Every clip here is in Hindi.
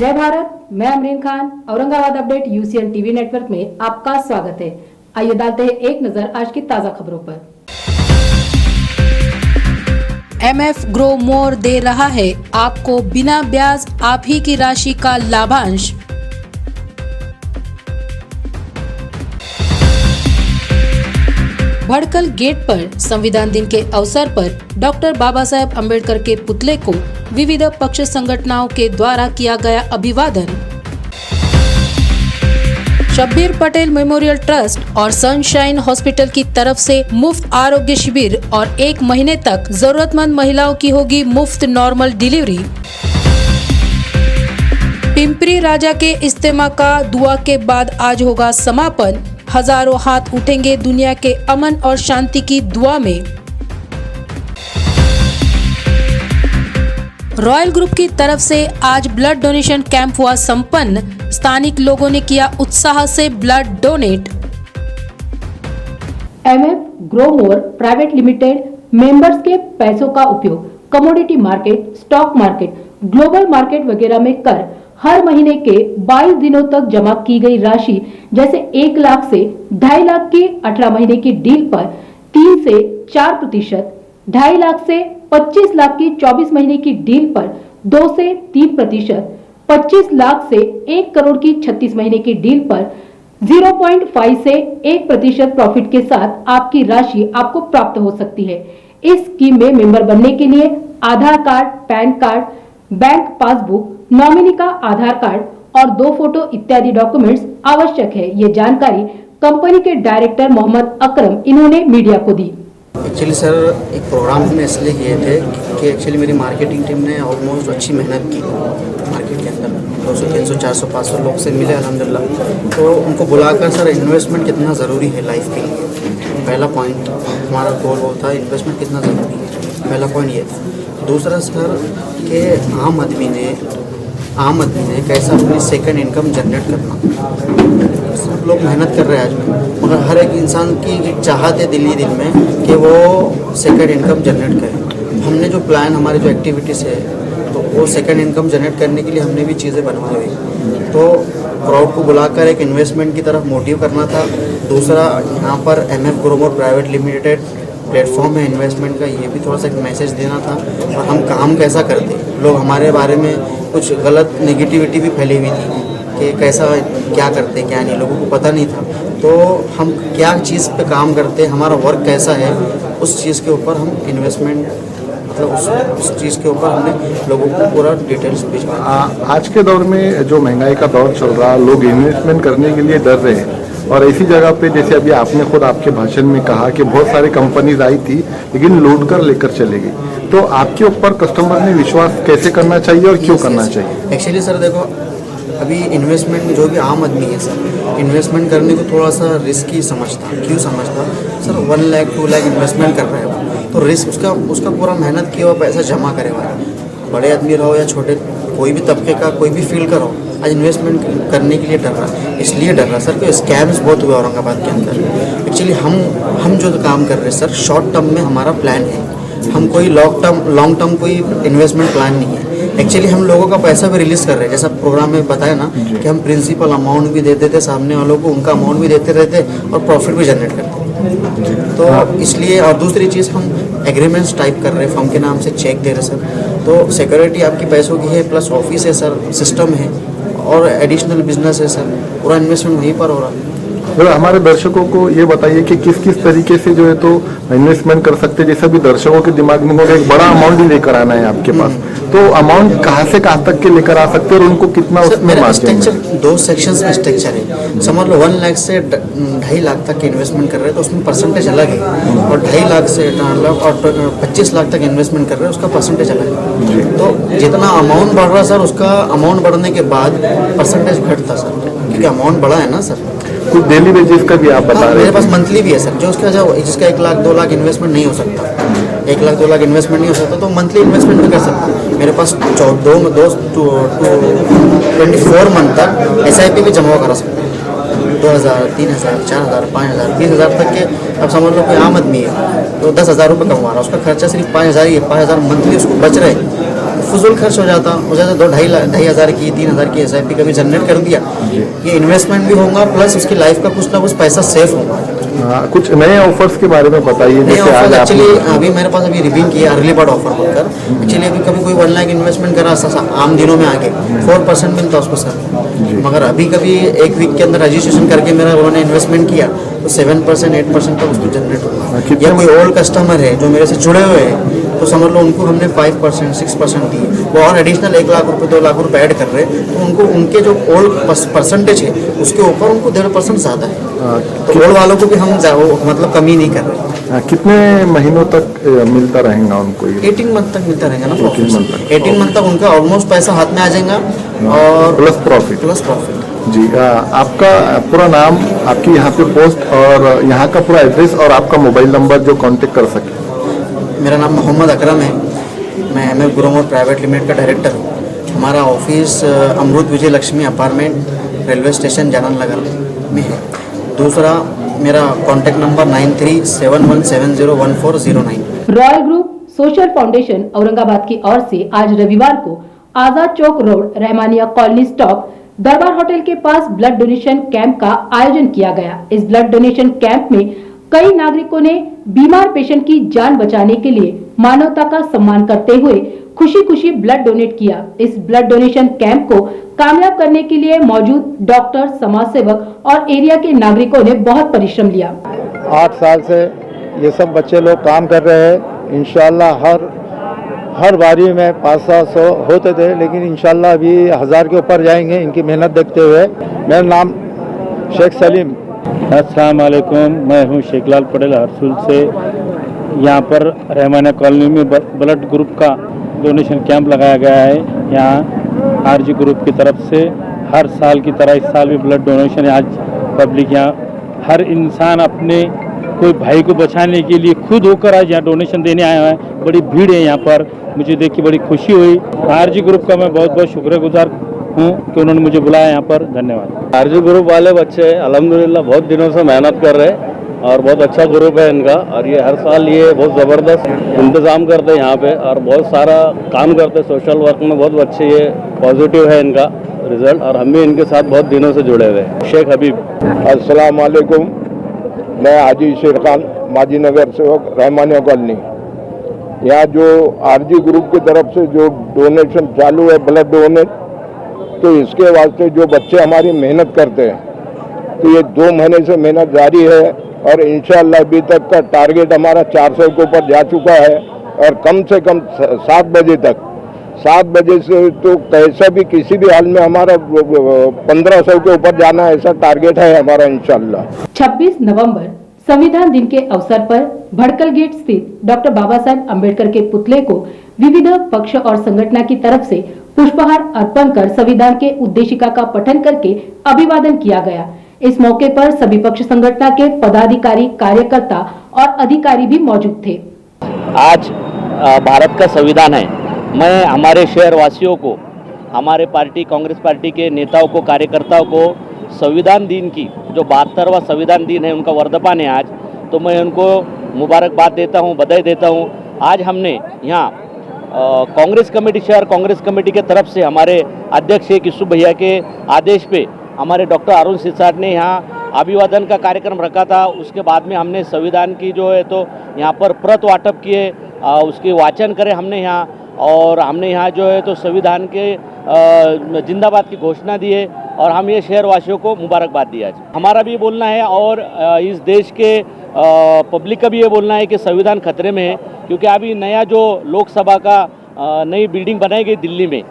जय भारत, मैं Amreen Khan. Aurangabad update UCN TV network में आपका स्वागत है। आइए डालते हैं एक नजर आज की ताजा खबरों पर। एमएफ ग्रो मोर दे रहा है आपको बिना ब्याज आप ही की राशि का लाभांश। भड़कल गेट पर संविधान दिन के अवसर पर डॉक्टर बाबा साहेब अम्बेडकर के पुतले को विविध पक्ष संगठनों के द्वारा किया गया अभिवादन। शब्बीर पटेल मेमोरियल ट्रस्ट और सनशाइन हॉस्पिटल की तरफ से मुफ्त आरोग्य शिविर और 1 महीने तक जरूरतमंद महिलाओं की होगी मुफ्त नॉर्मल डिलीवरी। पिंपरी राजा के इज्तिमा का दुआ के बाद आज होगा समापन। हजारों हाथ उठेंगे दुनिया के अमन और शांति की दुआ में। रॉयल ग्रुप की तरफ से आज ब्लड डोनेशन कैंप हुआ संपन्न। स्थानिक लोगों ने किया उत्साह से blood donate. MF grow more private limited members के पैसों का उपयोग commodity market, stock market, global market वगैरह में कर हर महीने के 22 दिनों तक जमा की गई राशि जैसे 1 लाख से 2.5 लाख की 18 महीने की डील पर 3 से 4%, 2.5 लाख से 25 लाख की 24 महीने की डील पर 2 से 3%, 25 लाख से 1 करोड़ की 36 महीने की डील पर 0.5 से 1% प्रॉफिट के साथ आपकी राशि आपको प्राप्त हो सकती है। इस स्कीम में मेंबर बनने के लिए Aadhaar card, PAN card, bank passbook, nominee का आधार कार्ड और 2 फोटो इत्यादि डॉक्यूमेंट्स आवश्यक है। ये जानकारी कंपनी के डायरेक्टर मोहम्मद अकरम इन्होंने मीडिया को दी। एक्चुअली सर एक प्रोग्राम में इसलिए किए थे कि एक्चुअली मेरी मार्केटिंग टीम ने ऑलमोस्ट अच्छी मेहनत की मार्केट के अंदर 200, 300, 400, 500 लोग से मिले अल्हम्दुलिल्लाह। तो उनको बुलाकर सर इन्वेस्टमेंट कितना ज़रूरी है लाइफ के लिए, पहला पॉइंट हमारा गोल वो था इन्वेस्टमेंट कितना ज़रूरी है, पहला पॉइंट ये था। दूसरा सर कि आम आदमी ने कैसा अपनी सेकंड इनकम जनरेट करना। सब लोग मेहनत कर रहे हैं आज में, मगर हर एक इंसान की चाहत है दिल में कि वो सेकंड इनकम जनरेट करे। हमने जो प्लान, हमारी जो एक्टिविटीज़ है, तो वो सेकंड इनकम जनरेट करने के लिए हमने भी चीज़ें बनवाई हुई। तो क्राउड को बुलाकर एक इन्वेस्टमेंट की तरफ मोटिव करना था। दूसरा यहाँ पर MF grow more private limited platform है इन्वेस्टमेंट का, ये भी थोड़ा सा एक मैसेज देना था। और हम काम कैसा करते, लोग हमारे बारे में कुछ गलत नेगेटिविटी भी फैली हुई थी कि कैसा क्या करते क्या नहीं, लोगों को पता नहीं था। तो हम क्या चीज़ पे काम करते, हमारा वर्क कैसा है, उस चीज़ के ऊपर हम इन्वेस्टमेंट मतलब उस चीज़ के ऊपर हमने लोगों को पूरा डिटेल्स भेजा। आज के दौर में जो महंगाई का दौर चल रहा, लोग इन्वेस्टमेंट करने के लिए डर रहे हैं और ऐसी जगह पे जैसे अभी आपने खुद आपके भाषण में कहा कि बहुत सारी कंपनीज आई थी लेकिन लूट कर लेकर चले गई, तो आपके ऊपर कस्टमर ने विश्वास कैसे करना चाहिए और क्यों करना चाहिए? एक्चुअली सर देखो, अभी इन्वेस्टमेंट में जो भी आम आदमी है सर, इन्वेस्टमेंट करने को थोड़ा सा रिस्की समझता। क्यों समझता सर? 1 लाख 2 लाख इन्वेस्टमेंट कर रहे हो तो रिस्क उसका पूरा मेहनत किया हुआ पैसा जमा करेगा। बड़े आदमी रहो या छोटे, कोई भी तबके का, कोई भी फील्ड का रहो, आज इन्वेस्टमेंट करने के लिए डर रहा है। इसलिए डर रहा सर कि स्कैम्स बहुत हुए औरंगाबाद के अंदर। एक्चुअली हम जो काम कर रहे हैं सर, शॉर्ट टर्म में हमारा प्लान है, हम कोई लॉन्ग टर्म कोई इन्वेस्टमेंट प्लान नहीं है। एक्चुअली हम लोगों का पैसा भी रिलीज़ कर रहे हैं, जैसा प्रोग्राम में बताया ना कि हम प्रिंसिपल अमाउंट भी देते थे सामने वालों को, उनका अमाउंट भी देते रहते और प्रॉफिट भी जनरेट करते। तो इसलिए, और दूसरी चीज़ हम एग्रीमेंट्स टाइप कर रहे हैं, फर्म के नाम से चेक दे रहे सर। तो सिक्योरिटी आपकी पैसों की है, प्लस ऑफिस है सर, सिस्टम है और एडिशनल बिजनेस है सर, पूरा इन्वेस्टमेंट वहीं पर हो रहा है। तो हमारे दर्शकों को ये बताइए कि किस तरीके से जो है तो इन्वेस्टमेंट कर सकते हैं। जैसे भी दर्शकों के दिमाग में होगा एक बड़ा अमाउंट भी लेकर आना है आपके पास, तो अमाउंट कहाँ से कहाँ तक के लेकर आ सकते हैं और उनको कितना उसमें स्ट्रक्चर 2 सेक्शंस में स्ट्रक्चर है। समझ लो 1 लाख से 2.5 लाख तक के इन्वेस्टमेंट कर रहे हैं तो उसमें परसेंटेज अलग है, और 2.5 लाख से 4 लाख और 25 लाख तक इन्वेस्टमेंट कर रहे हैं उसका परसेंटेज अलग है। तो जितना अमाउंट बढ़ रहा सर, उसका अमाउंट बढ़ने के बाद परसेंटेज घटता सर, क्योंकि अमाउंट बढ़ा है ना सर। कुछ डेली बेसिस का भी आप बता रहे हैं? मेरे पास मंथली भी है सर, जिसका 1 लाख 2 लाख इन्वेस्टमेंट नहीं हो सकता, 1 लाख 2 लाख इन्वेस्टमेंट नहीं हो सकता, तो मंथली इन्वेस्टमेंट भी कर सकता। मेरे पास 24 मंथ तक SIP भी जमा करा सकता है। 2000, 3000, 4000, 5000, 20,000 तक के। अब समझ लो कोई आम आदमी है तो 10,000 रुपये कमा रहा है, उसका खर्चा सिर्फ 5,000 ही है, 5,000 मंथली उसको बच रहे हैं। फजूल खर्च हो जाता, दो ढाई हज़ार की 3,000 की SIP कभी जनरेट कर दिया, ये इन्वेस्टमेंट भी होगा प्लस उसकी लाइफ का कुछ ना कुछ पैसा सेफ होगा। कुछ नए ऑफर्स के बारे में बताइए। नए जैसे आज ऑफर एक्चुअली आपने अभी मेरे पास अभी रिव्यू किया अर्ली बर्ड ऑफर बोलकर। एक्चुअली अभी कभी कोई 1 लाख इन्वेस्टमेंट करा आम दिनों में आगे 4% मिलता उसको सर, मगर अभी कभी एक वीक के अंदर रजिस्ट्रेशन करके मेरा उन्होंने इन्वेस्टमेंट किया तो 7% 8% तक उसको जनरेट होगा। या कोई ओल्ड कस्टमर है जो मेरे से जुड़े हुए हैं तो समझ लो उनको हमने 5% 6% दिए, वो और एडिशनल 1 लाख रुपये 2 लाख रुपये ऐड कर रहे हैं तो उनको उनके जो ओल्ड परसेंटेज है उसके ऊपर उनको 1.5% ज़्यादा है, तो ओल्ड वालों को भी हम मतलब कमी नहीं कर रहे। कितने महीनों तक मिलता रहेगा उनको ये? 18 मंथ तक मिलता रहेगा ना 18 मंथ तक। 18 मंथ तक उनका ऑलमोस्ट पैसा हाथ में आ जाएगा और प्लस प्रॉफिट। जी, आपका पूरा नाम, आपकी यहाँ पे पोस्ट और यहाँ का पूरा एड्रेस और आपका मोबाइल नंबर जो कांटेक्ट कर सके। मेरा नाम मोहम्मद अकरम है, मैं MF ग्रोमोर प्राइवेट लिमिटेड का डायरेक्टर हूँ। हमारा ऑफिस अमृत विजय लक्ष्मी अपार्टमेंट रेलवे स्टेशन जानन नगर में है। दूसरा मेरा contact number 9371701409। Royal group social foundation Aurangabad की ओर से आज रविवार को Azad Chowk road Rahmania colony stop दरबार होटल के पास ब्लड डोनेशन कैंप का आयोजन किया गया। इस ब्लड डोनेशन कैंप में कई नागरिकों ने बीमार पेशेंट की जान बचाने के लिए मानवता का सम्मान करते हुए खुशी खुशी ब्लड डोनेट किया। इस ब्लड डोनेशन कैंप को कामयाब करने के लिए मौजूद डॉक्टर, समाज सेवक और एरिया के नागरिकों ने बहुत परिश्रम लिया। 8 साल से ये सब बच्चे लोग काम कर रहे हैं। इंशाल्लाह हर बारी में 500-600 होते थे, लेकिन इंशाल्लाह अभी 1000 के ऊपर जाएंगे इनकी मेहनत देखते हुए। मेरा नाम शेख सलीम। अस्सलाम वालेकुम, मैं हूं शेखलाल पटेल हरसुल से। यहाँ पर रहमानिया कॉलोनी में ब्लड ग्रुप का डोनेशन कैंप लगाया गया है। यहाँ RG ग्रुप की तरफ से हर साल की तरह इस साल भी ब्लड डोनेशन है। आज पब्लिक यहाँ हर इंसान अपने कोई भाई को बचाने के लिए खुद होकर आज यहाँ डोनेशन देने आया है। बड़ी भीड़ है यहाँ पर, मुझे देख के बड़ी खुशी हुई। RG ग्रुप का मैं बहुत बहुत शुक्रगुजार हूँ कि उन्होंने मुझे बुलाया यहाँ पर। धन्यवाद। RG ग्रुप वाले बच्चे अल्हम्दुलिल्लाह बहुत दिनों से मेहनत कर रहे हैं और बहुत अच्छा ग्रुप है इनका, और ये हर साल ये बहुत ज़बरदस्त इंतज़ाम करते हैं यहाँ पे और बहुत सारा काम करते हैं सोशल वर्क में। बहुत अच्छे, ये पॉजिटिव है इनका रिजल्ट और हम भी इनके साथ बहुत दिनों से जुड़े हुए हैं। शेख हबीब। अस्सलाम वालेकुम, मैं हाजी शेर खान, माजी नगर सेवक, रहमानिया कॉलोनी। यहाँ जो RG ग्रुप की तरफ से जो डोनेशन चालू है ब्लड डोनेट, तो इसके वास्ते जो बच्चे हमारी मेहनत करते हैं तो ये 2 महीने से मेहनत जारी है और इंशाअल्लाह अभी तक का टारगेट हमारा 400 के ऊपर जा चुका है और कम से कम 7 बजे तक, 7 बजे से तो कैसा भी किसी भी हाल में हमारा 1500 के ऊपर जाना ऐसा टारगेट है हमारा इंशाअल्लाह। 26 नवंबर संविधान दिन के अवसर पर भड़कल गेट स्थित डॉक्टर बाबा साहेब अम्बेडकर के पुतले को विविध पक्ष और संगठन की तरफ से पुष्पहार अर्पण कर संविधान के उद्देशिका का पठन करके अभिवादन किया गया। इस मौके पर सभी पक्ष संगठन के पदाधिकारी, कार्यकर्ता और अधिकारी भी मौजूद थे। आज भारत का संविधान है। मैं हमारे शहर वासियों को, हमारे पार्टी कांग्रेस पार्टी के नेताओं को, कार्यकर्ताओं को संविधान दिन की जो 72वां संविधान दिन है, उनका वर्धापन है आज, तो मैं उनको मुबारकबाद देता हूं, बधाई देता हूं। आज हमने यहाँ कांग्रेस कमेटी, शहर कांग्रेस कमेटी के तरफ से हमारे अध्यक्ष किशु भैया के आदेश पे हमारे डॉक्टर अरुण सिसाट ने यहाँ अभिवादन का कार्यक्रम रखा था। उसके बाद में हमने संविधान की जो है तो यहाँ पर प्रत वाटप किए, उसके वाचन करे हमने यहाँ, और हमने यहाँ जो है तो संविधान के जिंदाबाद की घोषणा दी है और हम ये शहरवासियों को मुबारकबाद दिया। आज हमारा भी बोलना है और इस देश के पब्लिक का भी ये बोलना है कि संविधान खतरे में है, क्योंकि अभी नया जो लोकसभा का नई बिल्डिंग बनाई गई दिल्ली में,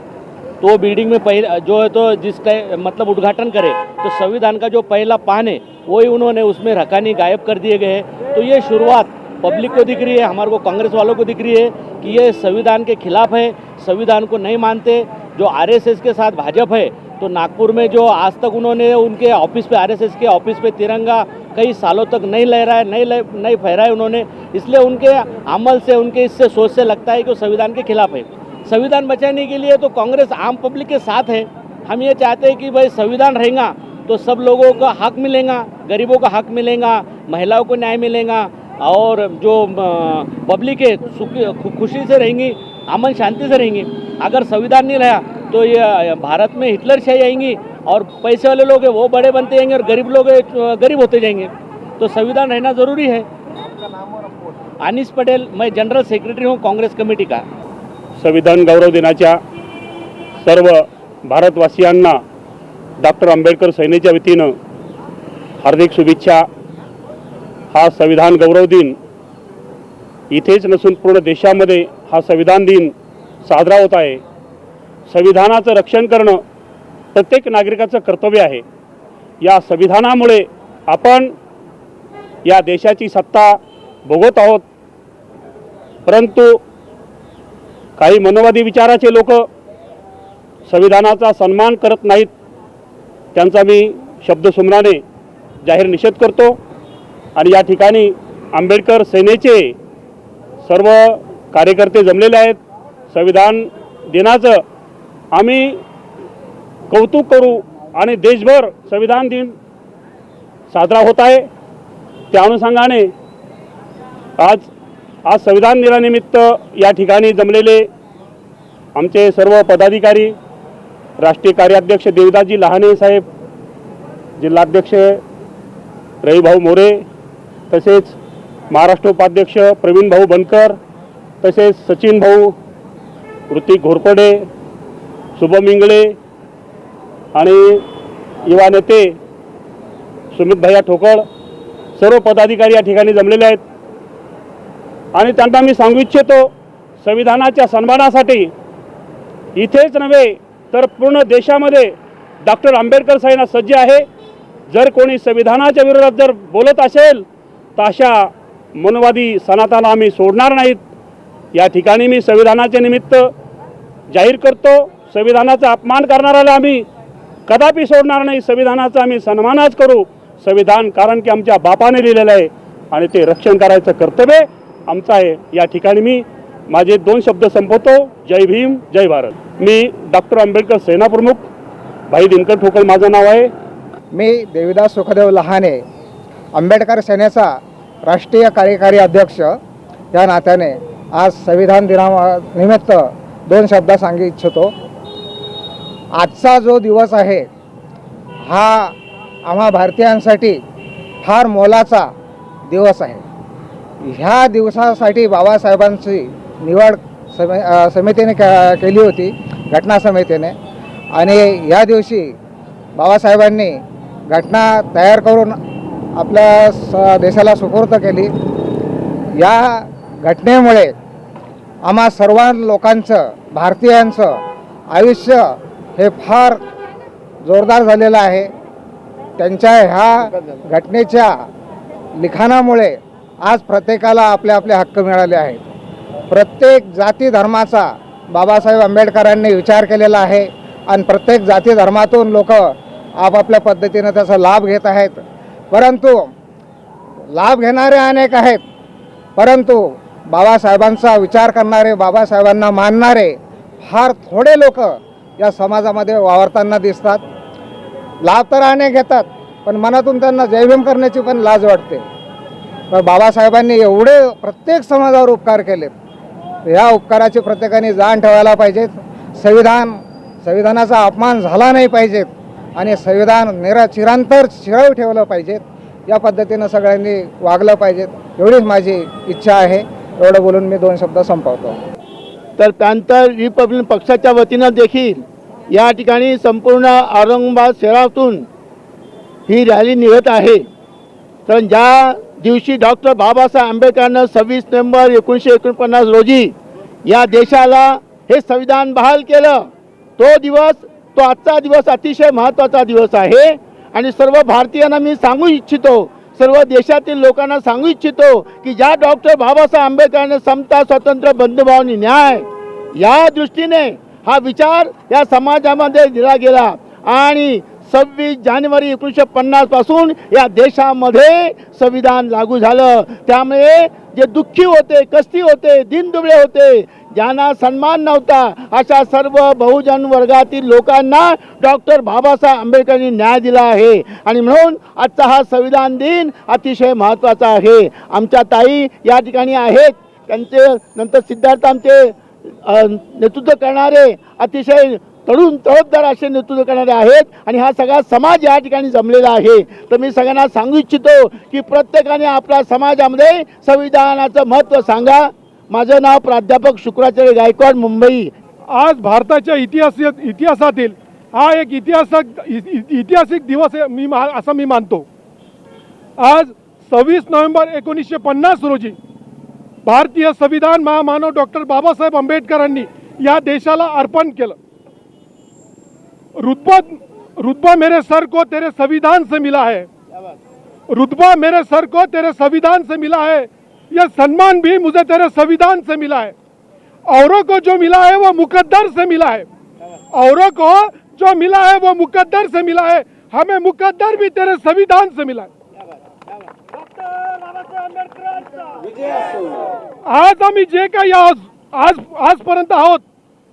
तो वो बिल्डिंग में पहले जो है तो जिस मतलब उद्घाटन करे तो संविधान का जो पहला पान है वही उन्होंने उसमें रखा नहीं, गायब कर दिए गए हैं। तो ये शुरुआत पब्लिक को दिख रही है, हमारे को कांग्रेस वालों को दिख रही है कि ये संविधान के खिलाफ है, संविधान को नहीं मानते। जो RSS के साथ भाजपा है, तो नागपुर में जो आज तक उन्होंने उनके ऑफिस पे, RSS के ऑफिस पे तिरंगा कई सालों तक नहीं लहराया, नहीं फहराया उन्होंने, इसलिए उनके अमल से, उनके इससे सोच से लगता है कि वो संविधान के खिलाफ है। संविधान बचाने के लिए तो कांग्रेस आम पब्लिक के साथ है। हम ये चाहते हैं कि भाई संविधान रहेगा तो सब लोगों का हक मिलेगा, गरीबों का हक मिलेगा, महिलाओं को न्याय मिलेगा और जो पब्लिक है खुशी से रहेंगी, अमन शांति से रहेंगे। अगर संविधान नहीं रहा तो ये भारत में हिटलरशाही आएंगी और पैसे वाले लोग हैं वो बड़े बनते जाएंगे और गरीब लोग गरीब होते जाएंगे। तो संविधान रहना ज़रूरी है। अनीस पटेल, मैं जनरल सेक्रेटरी हूँ कांग्रेस कमेटी का। संविधान गौरव दिनाच्या सर्व भारतवासियांना डॉक्टर आंबेडकर सेनेच्या वतीनं हार्दिक शुभेच्छा। हा संविधान गौरव दिन इथेच नसून पूर्ण देशामध्ये हा संविधान दिन साजरा होत आहे। संविधानाचं रक्षण करणं प्रत्येक नागरिकाचं कर्तव्य आहे। या संविधानामुळे आपण या देशाची सत्ता भोगत आहोत, परंतु काही मनोवादी विचाराचे लोक संविधानाचा सन्मान करत नाहीत, त्यांचा मी शब्दसुमनाने जाहीर निषेध करतो। आणि या ठिकाणी आंबेडकर सेनेचे सर्व कार्यकर्ते जमलेले आहेत। संविधान दिनाचं आम्ही कौतुक करू आणि देशभर संविधान दिन साजरा होत आहे। त्या अनुषंगाने आज संविधान दिनानिमित्त या ठिकाणी जमलेले आमचे सर्व पदाधिकारी, राष्ट्रीय कार्याध्यक्ष देवदासजी लहाने साहेब, जिल्हाध्यक्ष रविभाऊ मोरे, तसेच महाराष्ट्र उपाध्यक्ष प्रवीण भाऊ बनकर, तसेच सचिन भाऊ, ऋतिक घोरपडे, शुभम इंगळे आणि युवा नेते सुमित भैया ठोकळ, सर्व पदाधिकारी या ठिकाणी जमलेले आहेत। आणि त्यांना मी सांगू इच्छितो, संविधानाच्या सन्मानासाठी इथेच नव्हे तर पूर्ण देशामध्ये डॉक्टर आंबेडकर सेना सज्ज आहे। जर कोणी संविधानाच्या विरोधात जर बोलत असेल तर अशा मनोवादी सनाताला आम्ही सोडणार नाहीत। या ठिकाणी मी संविधानाच्या निमित्त जाहीर करतो, संविधानाचा अपमान करणाऱ्याला आम्ही कदापि सोडणार नाही। संविधानाचा आम्ही सन्मानच करू। संविधान कारण की आमच्या बापाने लिहिलेलं आहे आणि ते रक्षण करायचं कर्तव्य आमचं आहे। या ठिकाणी मी माझे 2 शब्द संपवतो। जय भीम, जय भारत। मी डॉक्टर आंबेडकर सेना प्रमुख भाई दिनकर ठोकळ माझं नाव आहे। मी देविदास सुखदेव लहाने, आंबेडकर सेनेचा राष्ट्रीय कार्यकारी अध्यक्ष या नात्याने आज संविधान दिनानिमित्त 2 शब्द सांगू इच्छितो। आजचा जो दिवस आहे हा आम्हा भारतीयांसाठी फार मोलाचा दिवस आहे। ह्या दिवसासाठी बाबासाहेबांची निवड समितीने केली होती, घटना समितीने, आणि या दिवशी बाबासाहेबांनी घटना तयार करून आपल्या देशाला सुपूर्द केली। या घटनेमुळे आम्हा सर्व लोकांचं, भारतीयांचं आयुष्य हे फार जोरदार झालेलं आहे। त्यांच्या ह्या घटनेच्या लिखाणामुळे आज प्रत्येकाला आपले आपले हक्क मिळाले आहेत। प्रत्येक जाती धर्माचा बाबासाहेब आंबेडकरांनी विचार केलेला आहे आणि प्रत्येक जाती धर्मातून लोक आपापल्या पद्धतीने त्याचा लाभ घेत आहेत। परंतु लाभ घेणारे अनेक आहेत, परंतु बाबासाहेबांचा विचार करणारे, बाबासाहेबांना मानणारे फार थोडे लोक या समाजामध्ये वावरताना दिसतात। लाभ तर अनेक घेतात, पण मनातून त्यांना जय भीम करण्याची पण लाज वाटते। तर बाबासाहेबांनी एवढे प्रत्येक समाजावर उपकार केलेत, या उपकाराची प्रत्येकाने जाण ठेवायला पाहिजेत। संविधानाचा अपमान झाला नाही पाहिजेत आणि संविधान चिरंतर शिळं ठेवलं पाहिजेत। या पद्धतीनं सगळ्यांनी वागलं पाहिजेत, एवढीच माझी इच्छा आहे। एवढं बोलून मी 2 शब्द संपवतो। तर पॅंथर रिपब्लिकन पक्षाच्या वतीनं देखील या ठिकाणी संपूर्ण औरंगाबाद शहरातून ही रॅली निघत आहे। तर ज्या दिवशी डॉक्टर बाबासाहेब आंबेडकरांना 26 नोव्हेंबर 1949 रोजी या देशाला हे संविधान बहाल केलं, तो आजचा दिवस अतिशय महत्त्वाचा दिवस आहे। आणि सर्व भारतीयांना मी सांगू इच्छितो, सर्व देशातील लोकांना सांगू इच्छितो की ज्या डॉक्टर बाबासाहेब आंबेडकरांनी समता, स्वातंत्र्य, बंधुभाव आणि न्याय या दृष्टीने हा विचार या समाजामध्ये दिला गेला आणि 26 जानेवारी 1950 पासून या देशामध्ये संविधान लागू झालं। त्यामुळे जे दुःखी होते, कष्टी होते, दीनदुबळे होते, ज्यांना सन्मान नव्हता, अशा सर्व बहुजन वर्गातील लोकांना डॉक्टर बाबासाहेब आंबेडकरांनी न्याय दिला आहे। आणि म्हणून आजचा हा संविधान दिन अतिशय महत्त्वाचा आहे। आमच्या ताई या ठिकाणी आहेत, त्यांचे नंतर सिद्धार्थ आमचे नेतृत्व करणारे अतिशय तरुण तळपदार असे नेतृत्व करणारे आहेत आणि हा सगळा समाज या ठिकाणी जमलेला आहे. तर मी सगळ्यांना सांगू इच्छितो की प्रत्येकाने आपल्या समाजामध्ये संविधानाचं महत्त्व सांगा. माझं नाव प्राध्यापक शुक्राचार्य गायकवाड, मुंबई. आज भारताच्या इतिहासातील हा एक ऐतिहासिक दिवस आहे असं मी मानतो. आज 26 नोव्हेंबर 1950 रोजी भारतीय संविधान महामानव डॉक्टर बाबासाहेब आंबेडकरांनी या देशाला अर्पण केलं. रुतबा मेरे सर को तेरे संविधान से मिला है, रुतबा मेरे सर को तेरे संविधान से मिला है, यह सम्मान भी मुझे तेरे संविधान से मिला है. औरों को जो मिला है वो मुकद्दर से मिला है, औरों को जो मिला है वो मुकद्दर से मिला है, हमें मुकद्दर भी तेरे संविधान से मिला है. आज आम्ही जे काही आजपर्यंत आहोत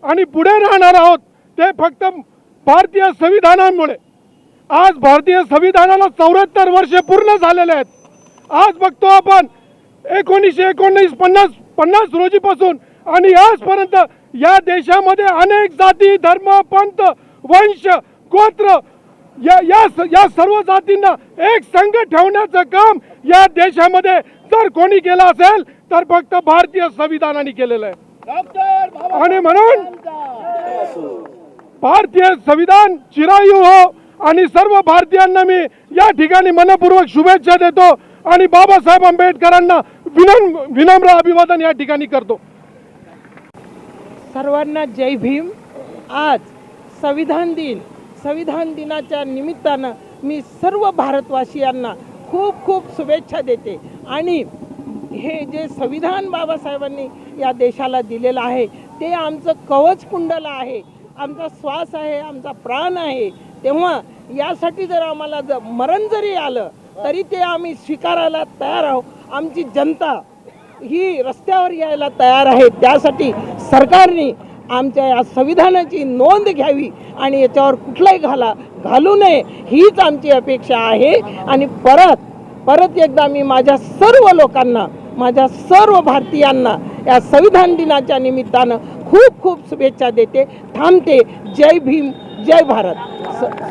आणि पुढे राहणार आहोत ते फक्त भारतीय संविधानामुळे. आज भारतीय संविधानाला 74 वर्षे पूर्ण झालेले आहेत. आज बघतो आपण 1950 रोजीपासून आणि आजपर्यंत या देशामध्ये अनेक जाती, धर्म, पंथ, वंश, गोत्र या सर्व जातींना एक संघ ठेवण्याचं काम या देशामध्ये जर कोणी केलं असेल तर फक्त भारतीय संविधानाने केलेलं आहे. आणि म्हणून भारतीय संविधान चिरायू हो आणि सर्व भारतीयांना मी या ठिकाणी मनपूर्वक शुभेच्छा देतो आणि बाबासाहेब आंबेडकरांना विनम्र अभिवादन या ठिकाणी करतो. सर्वांना जय भीम. आज संविधान दिनाच्या निमित्तानं मी सर्व भारतवासियांना खूप खूप शुभेच्छा देते. आणि हे जे संविधान बाबासाहेबांनी या देशाला दिलेलं आहे ते आमचं कवच कुंडल आहे, आमचा श्वास आहे, आमचा प्राण आहे. तेव्हा यासाठी जर आम्हाला मरण जरी आलं तरी ते आम्ही स्वीकारायला तयार आहोत. आमची जनता ही रस्त्यावर यायला तयार आहे. त्यासाठी सरकारने आमच्या या संविधानाची नोंद घ्यावी आणि याच्यावर कुठलाही घालू नये हीच आमची अपेक्षा आहे. आणि परत एकदा मी माझ्या सर्व लोकांना, माझ्या सर्व भारतीयांना या संविधान दिनाच्या निमित्तानं खूप खूप शुभेच्छा देते. थांबते. जय भीम, जय भारत.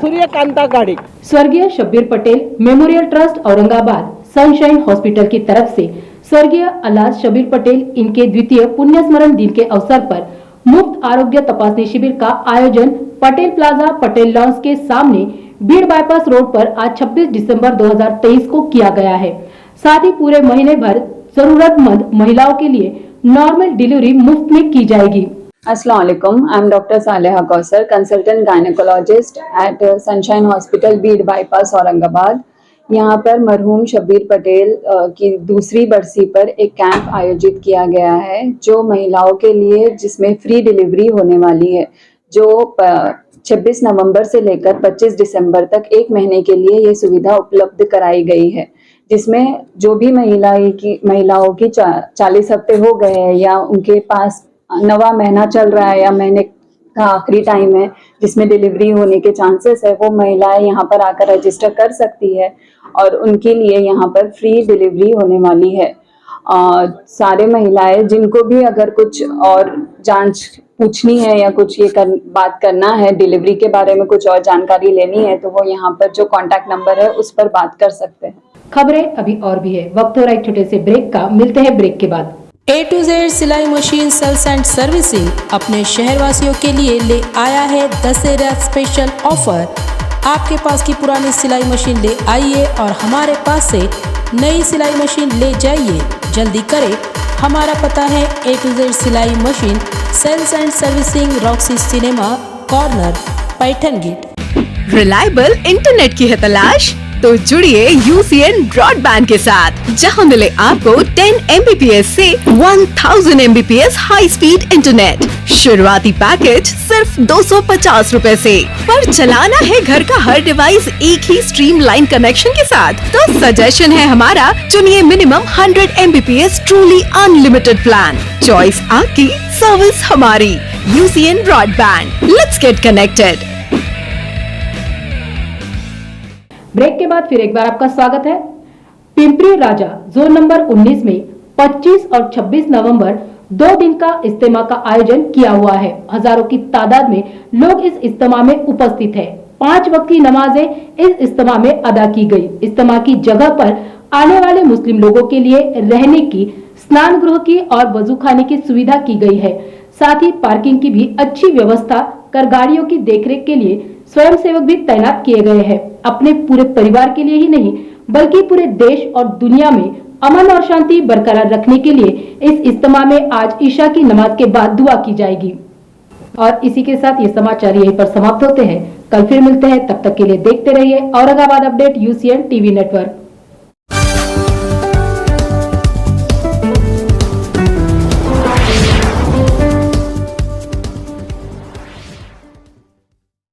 सूर्यकांता गाड़े. स्वर्गीय Shabbir Patel memorial trust Aurangabad sunshine hospital की तरफ से स्वर्गीय अलाज शब्बीर पटेल इनके द्वितीय पुण्यस्मरण दिन के अवसर पर मुफ्त आरोग्य तपासणी शिविर का आयोजन पटेल प्लाजा पटेल लॉन्स के सामने भीड़ बाईपास रोड पर आज 26 दिसंबर 2023 को किया गया है. साथ ही पूरे महीने भर जरूरतमंद महिलाओं के लिए नॉर्मल डिलीवरी मुफ्त में की जाएगी. अस्सलाम वालेकुम. I am doctor Saleha Kausar, consultant gynaecologist at Sunshine Hospital Beed bypass Aurangabad. यहाँ पर मरहूम शब्बीर पटेल की दूसरी बरसी पर एक कैंप आयोजित किया गया है जो महिलाओं के लिए, जिसमें फ्री डिलीवरी होने वाली है, जो 26 नवंबर से लेकर 25 दिसंबर तक एक महीने के लिए ये सुविधा उपलब्ध कराई गई है. जिसमें जो भी महिलाओं की 40 हफ्ते हो गए हैं या उनके पास 9वां महीना चल रहा है या महीने का आखिरी टाइम है जिसमें डिलीवरी होने के चांसेस है, वो महिलाएं यहाँ पर आकर रजिस्टर कर सकती है और उनके लिए यहाँ पर फ्री डिलीवरी होने वाली है. सारे महिलाएं जिनको भी अगर कुछ और जांच पूछनी है या कुछ बात करना है, डिलीवरी के बारे में कुछ और जानकारी लेनी है, तो वो यहाँ पर जो कॉन्टैक्ट नंबर है उस पर बात कर सकते हैं. खबरें अभी और भी है. वक्त हो रहा है छोटे से ब्रेक का. मिलते हैं ब्रेक के बाद. A to Z सिलाई मशीन सेल्स एंड सर्विसिंग अपने शहरवासियों के लिए ले आया है दशहरा स्पेशल ऑफर. आपके पास की पुरानी सिलाई मशीन ले आइए और हमारे पास से नई सिलाई मशीन ले जाइए. जल्दी करें. हमारा पता है A to Z सिलाई machine sales and servicing, Roxy cinema corner, Paithan gate. Reliable internet की है तलाश तो जुड़िए UCN ब्रॉडबैंड के साथ, जहां मिले आपको 10 Mbps से 1000 Mbps हाई स्पीड इंटरनेट. शुरुआती पैकेज सिर्फ 250 रुपए से. पर चलाना है घर का हर डिवाइस एक ही स्ट्रीमलाइन कनेक्शन के साथ, तो सजेशन है हमारा. चुनिए minimum 100 Mbps truly unlimited plan. Choice आपकी, सर्विस हमारी. UCN broadband. Let's get connected. Break के बाद फिर एक बार आपका स्वागत है. पिंपरी राजा जोन नंबर 19 में 25 और 26 नवंबर 2 दिन का इज्तिमा का आयोजन किया हुआ है। हजारों की तादाद में लोग इस इज्तिमा में उपस्थित है। 5 वक्त की नमाजें इस इज्तिमा में अदा की गई। इज्तिमा की जगह पर आने वाले मुस्लिम लोगों के लिए रहने की, स्नान गृह की और वजू खाने की सुविधा की गई है। साथ ही पार्किंग की भी अच्छी व्यवस्था कर गाड़ियों की देखरेख के लिए स्वयंसेवक भी तैनात किए गए हैं। अपने पूरे परिवार के लिए ही नहीं बल्कि पूरे देश और दुनिया में अमन और शांति बरकरार रखने के लिए इस इज्तिमा में आज ईशा की नमाज के बाद दुआ की जाएगी। और इसी के साथ ये समाचार यहीं पर समाप्त होते हैं। कल फिर मिलते हैं, तब तक के लिए देखते रहिए Aurangabad update UCN TV network.